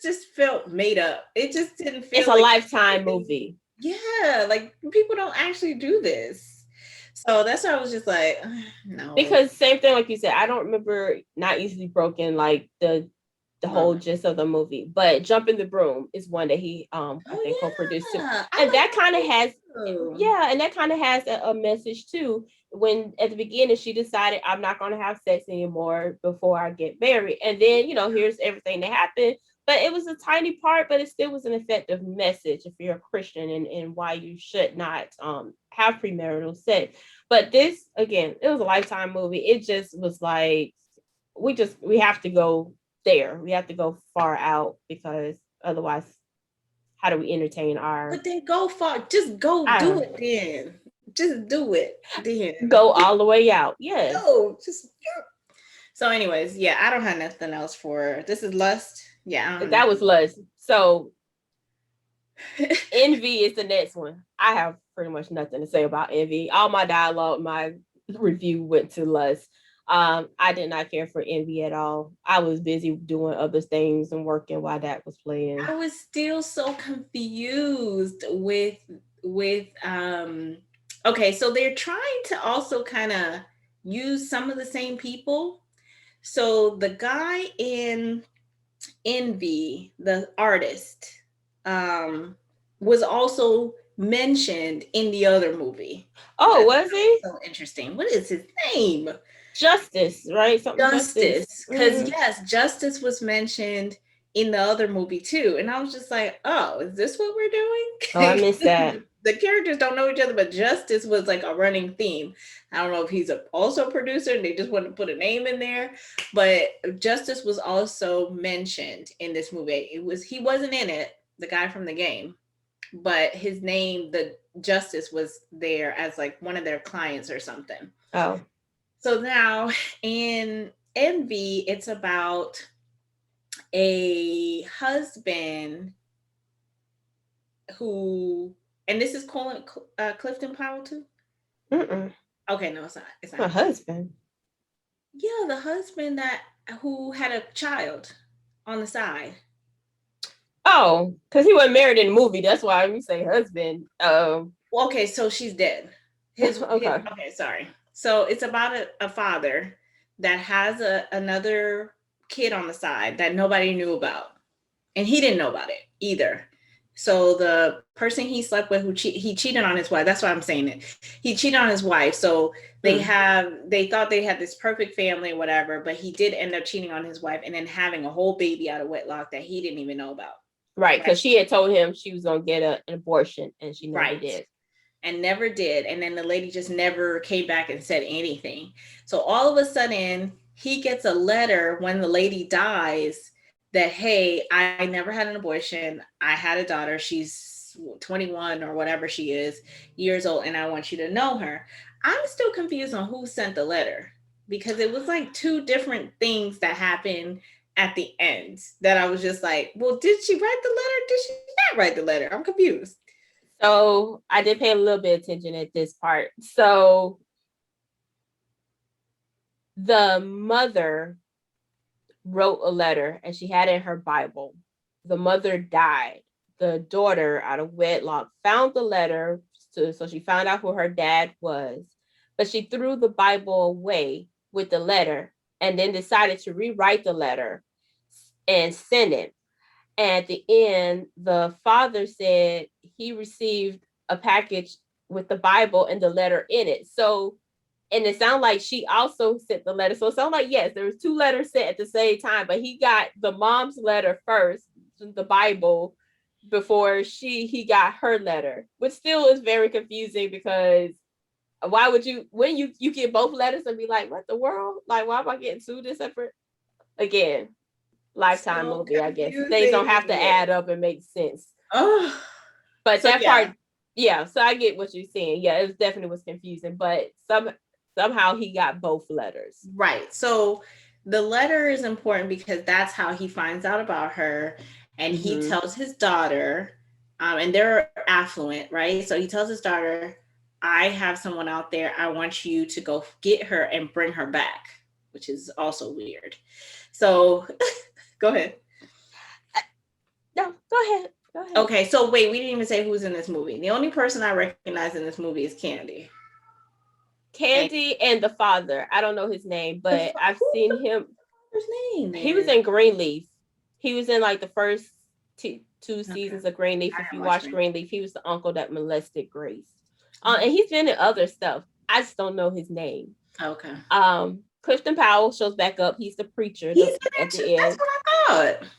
B: just felt made up. It just didn't
A: It's
B: feel
A: a
B: like
A: Lifetime
B: anything.
A: movie
B: Yeah, like people don't actually do this. So that's why I was just like, no.
A: because same thing like you said. I don't remember Not Easily Broken, like the whole
B: No.
A: gist of the movie. But Jump in the Broom is one that he I think
B: Oh
A: co-produced too.
B: yeah, I
A: And
B: like
A: that
B: that
A: kind of has
B: too.
A: yeah, and that kind of has a message too. When at the beginning she decided I'm not gonna have sex anymore before I get married. And then, here's everything that happened. But it was a tiny part, but it still was an effective message if you're a Christian, and why you should not have premarital sex. But this, again, it was a Lifetime movie. It just was like we have to go there. We have to go far out because otherwise, how do we entertain our
B: But then go far. Just go do
A: I
B: it then. Just do it then.
A: go all the way out? Yes,
B: Go. Just so anyways, yeah, I don't have nothing else for this is lust. Yeah, I don't have
A: that was
B: nothing.
A: lust. So envy is the next one. I have pretty much nothing to say about envy. All my dialogue, my review went to lust. I did not care for Envy at all. I was busy doing other things and working while that was playing.
B: I was still so confused with okay, so they're trying to also kind of use some of the same people. So the guy in Envy, the artist, um, was also mentioned in the other movie, which I
A: Oh,
B: thought
A: was he?
B: was so interesting. What is his name?
A: Justice, right? Something Justice.
B: Justice. Because,
A: Mm-hmm.
B: yes, Justice was mentioned in the other movie too. And I was just like, oh, is this what we're
A: Oh, I
B: doing?
A: missed that.
B: The characters don't know each other, but Justice was like a running theme. I don't know if he's also a producer and they just want to put a name in there, but Justice was also mentioned in this movie. He wasn't in it, the guy from the game, but his name, the Justice, was there as like one of their clients or something.
A: Oh.
B: So now in Envy, it's about a husband who, and this is Colin, Clifton Powell too.
A: Mm-mm.
B: Okay, no, it's not. It's not
A: My
B: him.
A: husband.
B: Yeah, the husband that who had a child on the side.
A: Oh, because he wasn't married in the movie. That's why we say husband.
B: Well, okay, so she's dead. His
A: Okay.
B: okay, sorry. So it's about a father that has another kid on the side that nobody knew about, and he didn't know about it either. So the person he slept with, he cheated on his wife. That's why I'm saying it. He cheated on his wife. So
A: Mm.
B: they thought they had this perfect family, whatever. But he did end up cheating on his wife and then having a whole baby out of wedlock that he didn't even know about.
A: Right,
B: Right.
A: because she had told him she was gonna get an abortion, and she never
B: Right.
A: did.
B: And never did. And then the lady just never came back and said anything. So all of a sudden, he gets a letter when the lady dies that, hey, I never had an abortion. I had a daughter. She's 21 or whatever she is years old, and I want you to know her. I'm still confused on who sent the letter because it was like two different things that happened at the end that I was just like, well, did she write the letter? Did she not write the letter? I'm confused.
A: So I did pay a little bit of attention at this part. So the mother wrote a letter and she had it in her Bible. The mother died. The daughter, out of wedlock, found the letter. So she found out who her dad was, but she threw the Bible away with the letter and then decided to rewrite the letter and send it. And at the end, the father said he received a package with the Bible and the letter in it. So, and it sounded like she also sent the letter. So it sounded like, yes, there was two letters sent at the same time, but he got the mom's letter first, the Bible, before he got her letter, which still is very confusing because why would you, when you get both letters and be like, what the world? Like, why am I getting two different? Again, Lifetime
B: So
A: movie, I guess. Things don't have to
B: confusing.
A: add up and make sense.
B: Oh,
A: But
B: so
A: that
B: yeah,
A: part, yeah, so I get what you're saying. Yeah, it was definitely was confusing, but somehow he got both letters.
B: right. So the letter is important because that's how he finds out about her, and he
A: Mm-hmm.
B: tells his daughter, and they're affluent, right? So he tells his daughter, "I have someone out there. I want you to go get her and bring her back," which is also weird. So go ahead.
A: No, go ahead. Go ahead.
B: Okay, so wait, we didn't even say who's in this movie. The only person I recognize in this movie is Candy. And
A: Candy and the father. I don't know his name, but I've
B: who's
A: seen
B: the
A: him.
B: father's name
A: He was
B: then?
A: in Greenleaf. He was in like the first two
B: Okay,
A: seasons of Greenleaf.
B: I
A: If
B: gotta
A: you
B: watch
A: watch
B: Green.
A: Greenleaf, he was the uncle that molested Grace. And he's been in other stuff. I just don't know his name.
B: Okay,
A: Clifton Powell shows back up. He's the preacher
B: he's in
A: at
B: there too.
A: the
B: That's
A: end.
B: what I thought. That's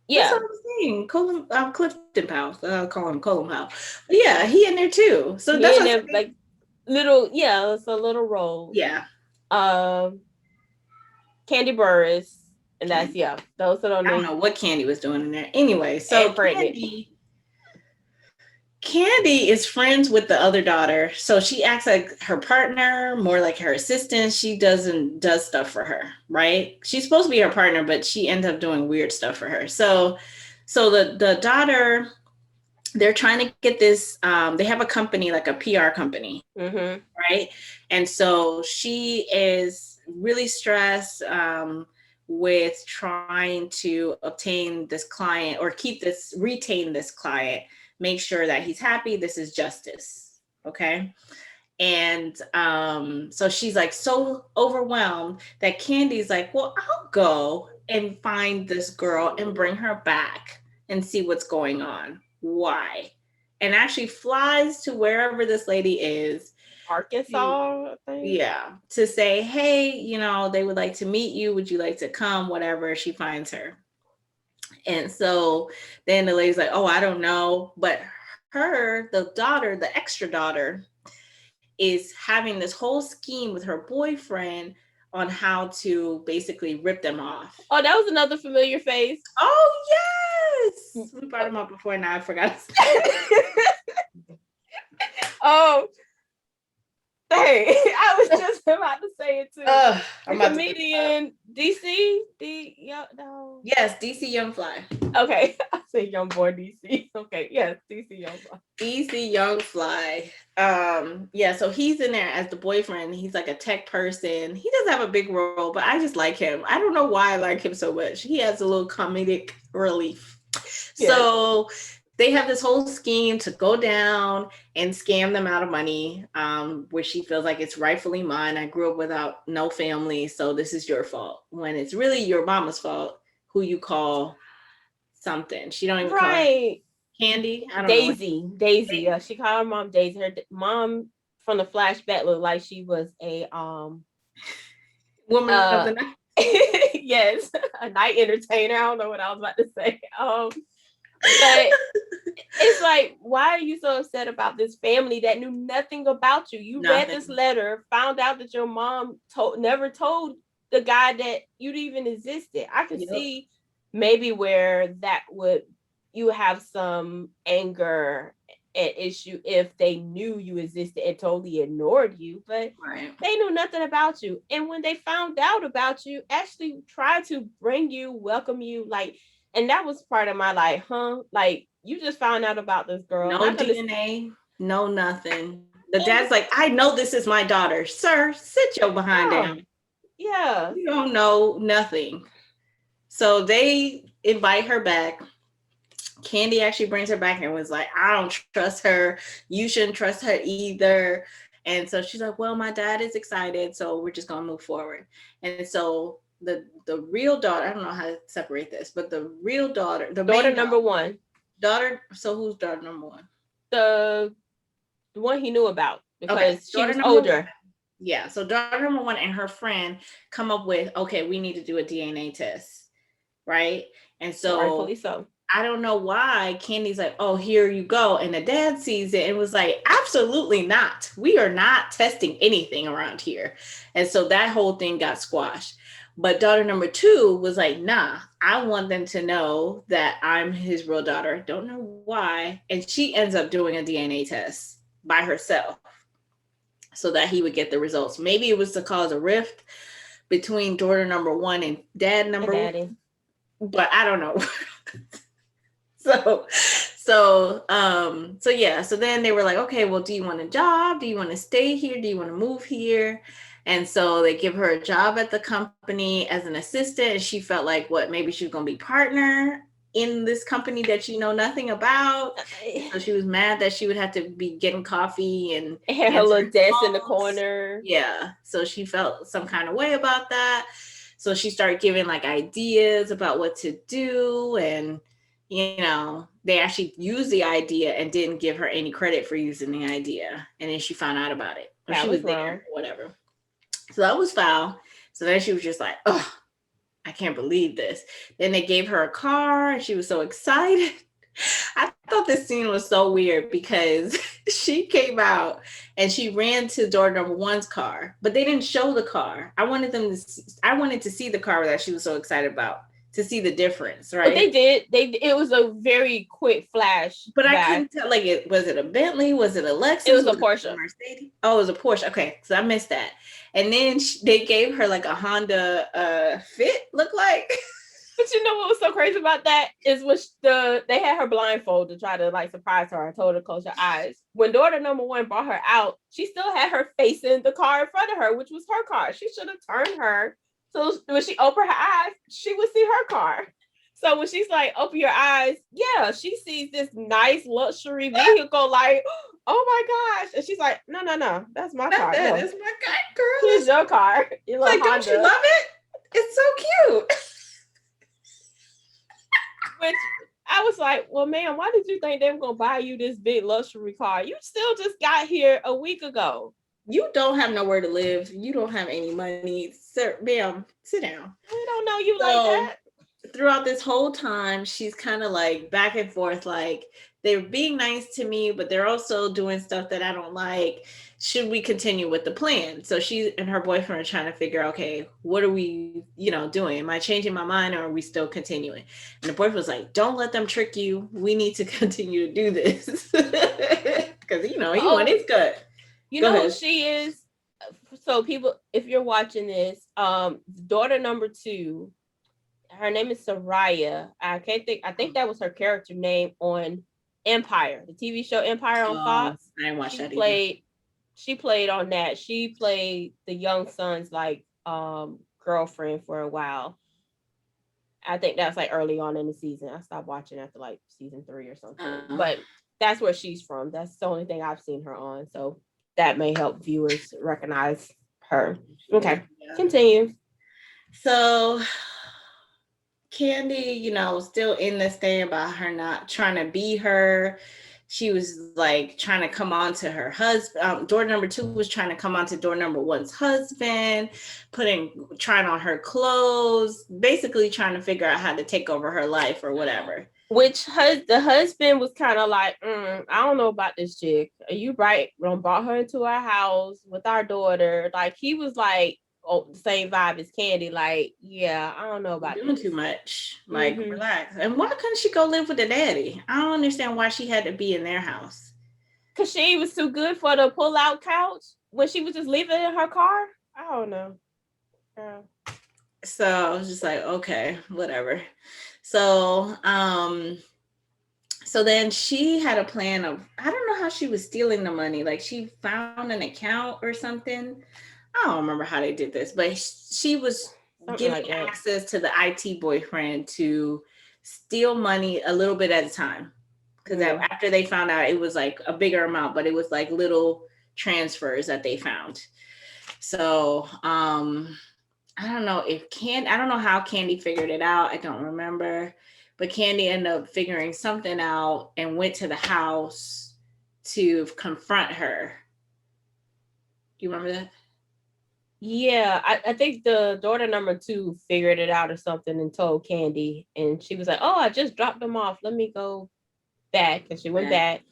A: Yeah,
B: what I was saying. Clifton Powell. I'll call him Colin Powell. But yeah, he in there too. So that's what
A: he
B: I'm
A: in there
B: saying.
A: like little. Yeah, it's a little role.
B: Yeah,
A: Um, Candy Burris, and that's
B: Candy.
A: yeah. Those are the
B: I don't
A: names.
B: know what Candy was doing in there. Anyway, so
A: And pregnant.
B: Candy is friends with the other daughter, so she acts like her partner, more like her assistant. She does stuff for her, right? She's supposed to be her partner, but she ends up doing weird stuff for her. So the daughter, they're trying to get this. They have a company, like a PR company,
A: Mm-hmm.
B: right? And so she is really stressed with trying to obtain this client or retain this client, make sure that he's happy. This is justice. Okay. And so she's like so overwhelmed that Candy's like, well, I'll go and find this girl and bring her back and see what's going on. Why? And actually flies to wherever this lady is.
A: Arkansas, I think.
B: Yeah, to say, hey, they would like to meet you. Would you like to come? Whatever. She finds her. And so then the lady's like, oh, I don't know. But her, the daughter, the extra daughter, is having this whole scheme with her boyfriend on how to basically rip them off.
A: Oh, that was another familiar face.
B: Oh, yes. We brought him up before, now I forgot.
A: Oh, hey, I was just about to say it too. The comedian DC, no.
B: Yes, DC Young Fly.
A: Okay, I say Young Boy DC. Okay, yes, DC Young Fly.
B: DC Young Fly. Yeah, so he's in there as the boyfriend. He's like a tech person. He doesn't have a big role, but I just like him. I don't know why I like him so much. He has a little comedic relief. Yes. So they have this whole scheme to go down and scam them out of money, where she feels like it's rightfully mine. I grew up without no family, so this is your fault. When it's really your mama's fault, who you call something. She don't even call her Candy. I don't
A: Daisy.
B: know.
A: Daisy. She called her mom Daisy. Her mom from the flashback looked like she was a
B: woman of the night.
A: Yes, a night entertainer. I don't know what I was about to say. But it's like, why are you so upset about this family that knew nothing about you? You read this letter, found out that your mom never told the guy that you'd even existed. I could see maybe where that would, you have some anger and issue if they knew you existed and totally ignored you, but they knew nothing about you. And when they found out about you, actually tried to bring you, welcome you, like, and that was part of my like, like, you just found out about this girl.
B: No DNA, no nothing. The dad's like, I know this is my daughter. Sir, sit your behind down.
A: Yeah.
B: You don't know nothing. So they invite her back. Candy actually brings her back and was like, I don't trust her. You shouldn't trust her either. And so she's like, well, my dad is excited, so we're just going to move forward. And so the real daughter, I don't know how to separate this, but the real daughter, the
A: daughter number one.
B: Daughter, so who's daughter number one?
A: The one he knew about, because she was older.
B: One. Yeah, so daughter number one and her friend come up with, okay, we need to do a DNA test, right? And so
A: rightfully so.
B: I don't know why Candy's like, oh, here you go. And the dad sees it and was like, absolutely not. We are not testing anything around here. And so that whole thing got squashed. But daughter number two was like, nah, I want them to know that I'm his real daughter. Don't know why. And she ends up doing a DNA test by herself so that he would get the results. Maybe it was to cause a rift between daughter number one and dad number one. But I don't know. So yeah. So then they were like, okay, well, do you want a job? Do you want to stay here? Do you want to move here? And so they give her a job at the company as an assistant. And she felt like, maybe she was going to be partner in this company that she know nothing about. So she was mad that she would have to be getting coffee and
A: had her little desk in the corner.
B: Yeah. So she felt some kind of way about that. So she started giving like ideas about what to do, and they actually used the idea and didn't give her any credit for using the idea. And then she found out about it. Or she was there, or whatever. So that was foul. So then she was just like, oh, I can't believe this. Then they gave her a car and she was so excited. I thought this scene was so weird because she came out and she ran to daughter number one's car, but they didn't show the car. I wanted to see the car that she was so excited about, to see the difference, right?
A: But they did. It was a very quick flash.
B: But I couldn't tell, like, was it a Bentley? Was it a Lexus?
A: It was a Porsche.
B: Mercedes? Oh, it was a Porsche. Okay, so I missed that. And then they gave her like a Honda Fit, look like.
A: But you know what was so crazy about that is when they had her blindfold to try to like surprise her. I told her to close your eyes. When daughter number one brought her out, she still had her facing the car in front of her, which was her car. She should have turned her so when she opened her eyes, she would see her car. So when she's like, "Open your eyes," yeah, she sees this nice luxury vehicle. Like, oh my gosh! And she's like, "No, no, no, that's my
B: Not
A: car.
B: that.
A: No,
B: It's my guy, girl.
A: here's your car, your little
B: Like, don't you
A: Honda."
B: love it? It's so cute.
A: Which I was like, well, man, why did you think they were gonna buy you this big luxury car? You still just got here a week ago.
B: You don't have nowhere to live. You don't have any money. Sir, ma'am, sit down.
A: We don't know you like
B: So
A: that.
B: throughout this whole time, she's kind of like back and forth, like they're being nice to me, but they're also doing stuff that I don't like. Should we continue with the plan? So she and her boyfriend are trying to figure out, okay, what are we, doing? Am I changing my mind or are we still continuing? And the boyfriend was like, don't let them trick you. We need to continue to do this. Because, he won
A: Oh,
B: his gut.
A: you
B: Go
A: know who
B: ahead.
A: she is? So people, if you're watching this, daughter number two, her name is Soraya. I think that was her character name on Empire, the TV show Empire on Fox.
B: I didn't watch
A: She
B: that either.
A: played she played on that. She played the young son's like girlfriend for a while. I think that's like early on in the season. I stopped watching after like season 3 or something. But that's where she's from. That's the only thing I've seen her on. So that may help viewers recognize her. Okay.
B: Yeah.
A: Continue.
B: So Candy, still in this thing about her not trying to be her. She was like trying to come on to her husband. Door number two was trying to come on to door number one's husband, trying on her clothes, basically trying to figure out how to take over her life or whatever.
A: Which the husband was kind of like, I don't know about this chick. Are you right? We brought her into our house with our daughter. Like he was like, oh, the same vibe as Candy. Like, yeah, I don't know
B: You're
A: about
B: doing
A: this.
B: too much. Like,
A: Mm-hmm.
B: relax. And why couldn't she go live with the daddy? I don't understand why she had to be in their house.
A: Cause she was too good for the pull-out couch when she was just leaving in her car. I don't know. Yeah.
B: So I was just like, okay, whatever. So, so then she had a plan of, I don't know how she was stealing the money. Like she found an account or something. I don't remember how they did this, but she was
A: Something
B: giving
A: like that.
B: access to the IT boyfriend to steal money a little bit at a time. Because
A: Mm.
B: after they found out, it was like a bigger amount, but it was like little transfers that they found. So, I don't know how Candy figured it out. I don't remember. But Candy ended up figuring something out and went to the house to confront her. Do you remember that?
A: Yeah, I think the daughter number two figured it out or something and told Candy, and she was like, "Oh, I just dropped them off. Let me go back." And she went
B: Yeah.
A: back.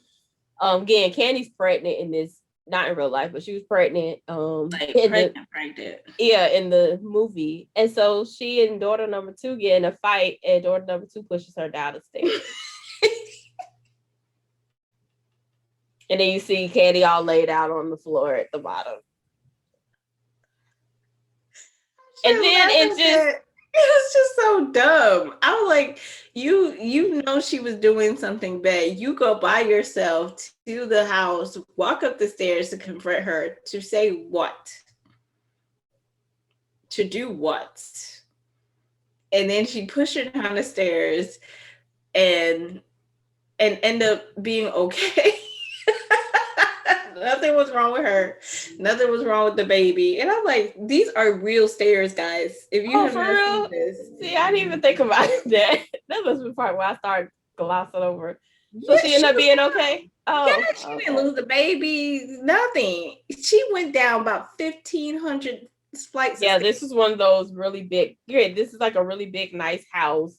A: Again, Candy's pregnant in this, not in real life, but she was pregnant.
B: Like
A: In the
B: pregnant.
A: yeah, in the movie, and so she and daughter number two get in a fight, and daughter number two pushes her down the stairs, and then you see Candy all laid out on the floor at the bottom, and
B: Just
A: then
B: laugh
A: it
B: at
A: just
B: that. It was just so dumb. I was like, you know she was doing something bad. You go by yourself to the house, walk up the stairs to confront her to say what? To do what? And then she pushed her down the stairs and end up being okay. Nothing was wrong with her. Nothing was wrong with the baby. And I'm like, these are real stairs, guys. If you
A: oh
B: have
A: for
B: not seen
A: real.
B: this,
A: See, I didn't even think about that. That was the part where I started glossing over. So
B: yeah,
A: she
B: she
A: ended up
B: was
A: being
B: fine.
A: okay. Oh,
B: Yeah, she didn't
A: okay.
B: lose the baby, nothing. She went down about 1,500 flights of
A: Yeah,
B: stairs.
A: this is one of those really big. Yeah, this is like a really big, nice house.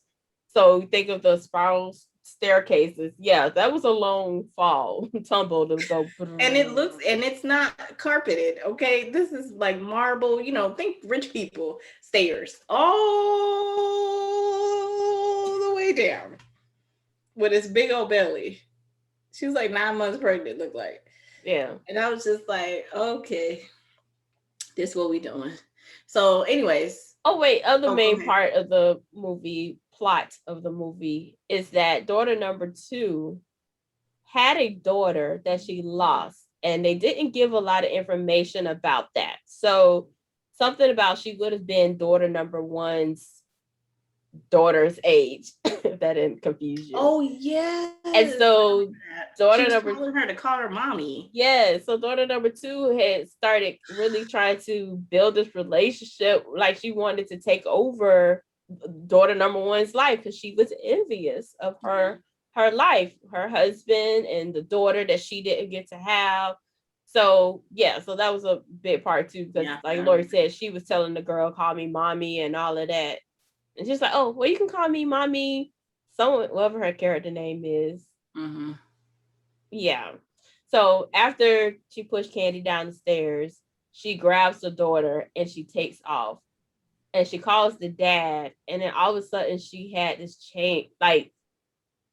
A: So think of the spiral staircases. Yeah, that was a long fall, tumble to go.
B: And it's not carpeted, okay? This is like marble, think rich people stairs all the way down with his big old belly. She was like 9 months pregnant, looked like.
A: Yeah.
B: And I was just like, okay, this is what we doing. So anyways,
A: Oh wait, other
B: Oh, go
A: main
B: ahead.
A: part of the movie plot of the movie is that daughter number two had a daughter that she lost, and they didn't give a lot of information about that. So something about she would have been daughter number one's daughter's age, if that didn't confuse you.
B: Oh yes,
A: And
B: I remember
A: so
B: that. She was
A: daughter number
B: calling her to call her mommy.
A: yeah, so daughter number two had started really trying to build this relationship, like she wanted to take over daughter number one's life because she was envious of
B: Yeah.
A: her life, her husband, and the daughter that she didn't get to have. So yeah, so that was a big part too, because
B: Yeah, I
A: like Lori
B: remember.
A: said, she was telling the girl, "Call me mommy," and all of that, and she's like, "Oh, well, you can call me mommy." Someone, whatever her character name is,
B: Mm-hmm.
A: yeah. So after she pushed Candy down the stairs, she grabs the daughter and she takes off. And she calls the dad. And then all of a sudden she had this chain, like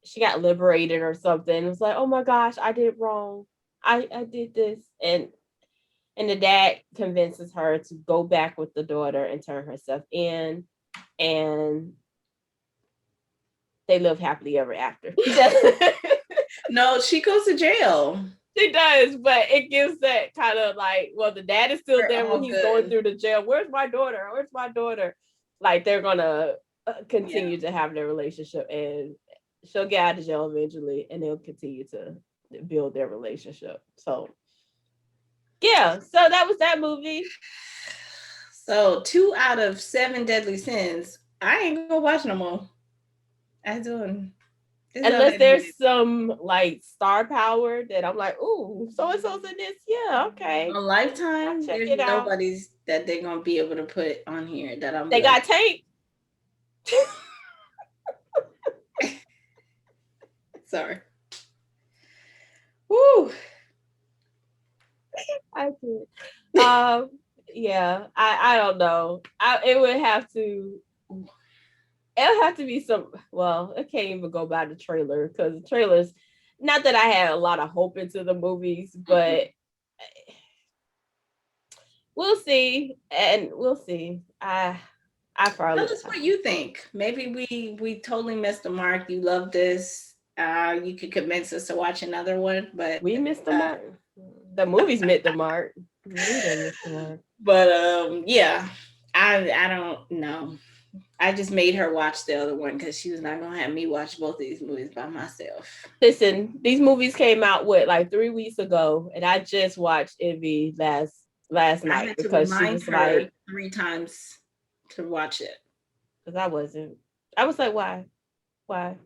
A: she got liberated or something. It was like, oh my gosh, I did wrong. I did this. And the dad convinces her to go back with the daughter and turn herself in. And they live happily ever after.
B: No, she goes to jail.
A: She does, but it gives that kind of like, well, the dad is still
B: They're
A: there when
B: all
A: he's going
B: good.
A: through the jail. Where's my daughter? Where's my daughter? Like they're gonna
B: Yeah.
A: continue to have their relationship, and she'll get out of jail eventually, and they'll continue to build their relationship. So yeah, so that was that movie.
B: So 2 out of 7 deadly sins. I ain't gonna watch no more. I doing. This is on
A: Unless
B: Netflix.
A: there's some like star power that I'm like, ooh, so and so's in this. Yeah, okay,
B: On
A: I'll
B: Lifetime,
A: check
B: there's
A: it out.
B: nobody's that they're gonna be able to put on here that I'm be
A: They
B: like,
A: got Tank.
B: sorry. Woo.
A: I did. Um, yeah, I don't know. It would have to. It would have to be some. Well, I can't even go by the trailer because the trailers. Not that I had a lot of hope into the movies, but we'll see, and we'll see. I
B: Tell
A: probably
B: us what you think. Maybe we totally missed the mark. You love this. You could convince us to watch another one,
A: we missed the mark. The movies missed the mark. We didn't miss the mark.
B: yeah, I don't know. I just made her watch the other one because she was not gonna have me watch both of these movies by myself.
A: Listen, these movies came out what like 3 weeks ago, and I just watched Envy last
B: I
A: night
B: had to
A: because she
B: remind
A: was
B: her
A: like,
B: 3 times to watch it.
A: because I wasn't. I was like, why? Why?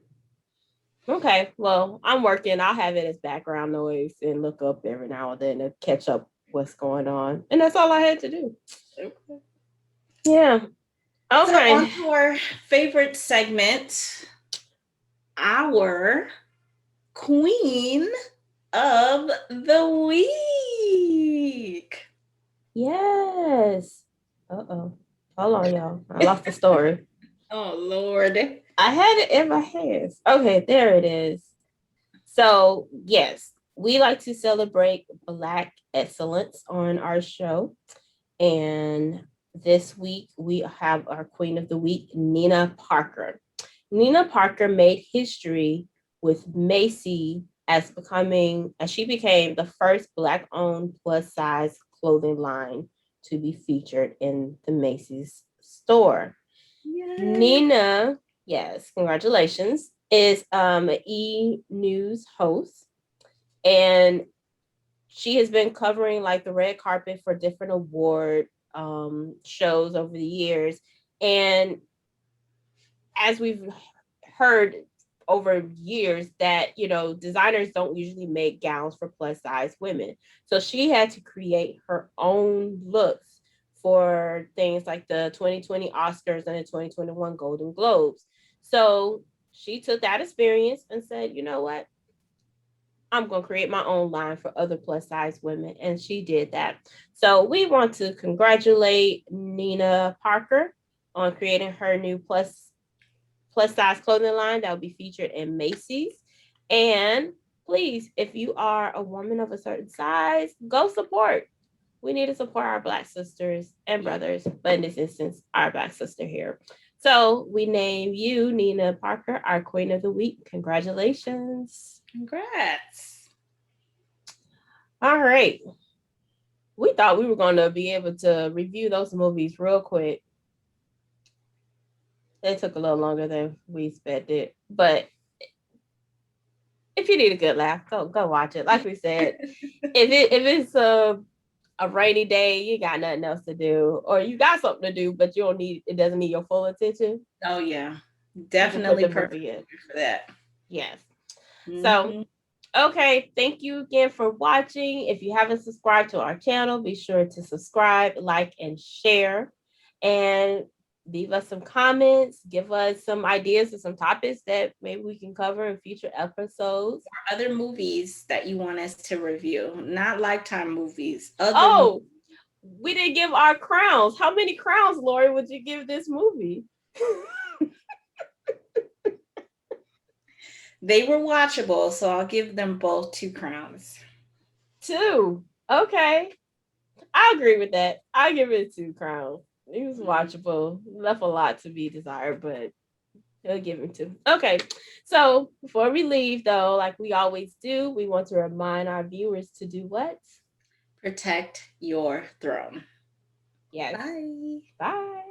A: Okay, well, I'm working. I'll have it as background noise and look up every now and then to catch up what's going on. And that's all I had to do.
B: Okay.
A: Yeah.
B: So on
A: Okay.
B: to our favorite segment, our Queen of the Week.
A: Yes. Uh-oh. Hold on, y'all. I lost the story.
B: Oh Lord.
A: I had it in my hands. Okay, there it is. So, yes, we like to celebrate Black excellence on our show. And this week we have our Queen of the Week, Nina Parker. Nina Parker made history with Macy as she became the first Black owned plus size clothing line to be featured in the Macy's store.
B: Yay.
A: Nina, yes, congratulations, is an E News host, and she has been covering like the red carpet for different award shows over the years. And as we've heard over years that designers don't usually make gowns for plus size women, so she had to create her own looks for things like the 2020 Oscars and the 2021 Golden Globes. So she took that experience and said, you know what, I'm going to create my own line for other plus size women. And she did that. So we want to congratulate Nina Parker on creating her new plus size clothing line that will be featured in Macy's. And please, if you are a woman of a certain size, go support. We need to support our Black sisters and brothers, but in this instance, our Black sister here. So we name you, Nina Parker, our Queen of the Week. Congratulations.
B: Congrats.
A: All right. We thought we were going to be able to review those movies real quick. It took a little longer than we expected, but if you need a good laugh, go watch it. Like we said, if it's a rainy day, you got nothing else to do, or you got something to do, but you don't need it doesn't need your full attention.
B: Oh yeah,
A: You can put
B: definitely
A: the
B: perfect
A: movie in.
B: for that.
A: Yes. So
B: Hmm.
A: okay, thank you again for watching. If you haven't subscribed to our channel, be sure to subscribe, like, and share. And leave us some comments, give us some ideas of some topics that maybe we can cover in future episodes.
B: Other movies that you want us to review, not Lifetime movies. Other movies.
A: Oh, we didn't give our crowns. How many crowns, Lori, would you give this movie?
B: They were watchable, so I'll give them both 2 crowns.
A: Two. Okay. I agree with that. I give it 2 crowns. It was
B: Mhm.
A: watchable. Left a lot to be desired, but he'll give him 2. Okay. So before we leave, though, like we always do, we want to remind our viewers to do what?
B: Protect your throne.
A: Yes.
B: Bye.
A: Bye.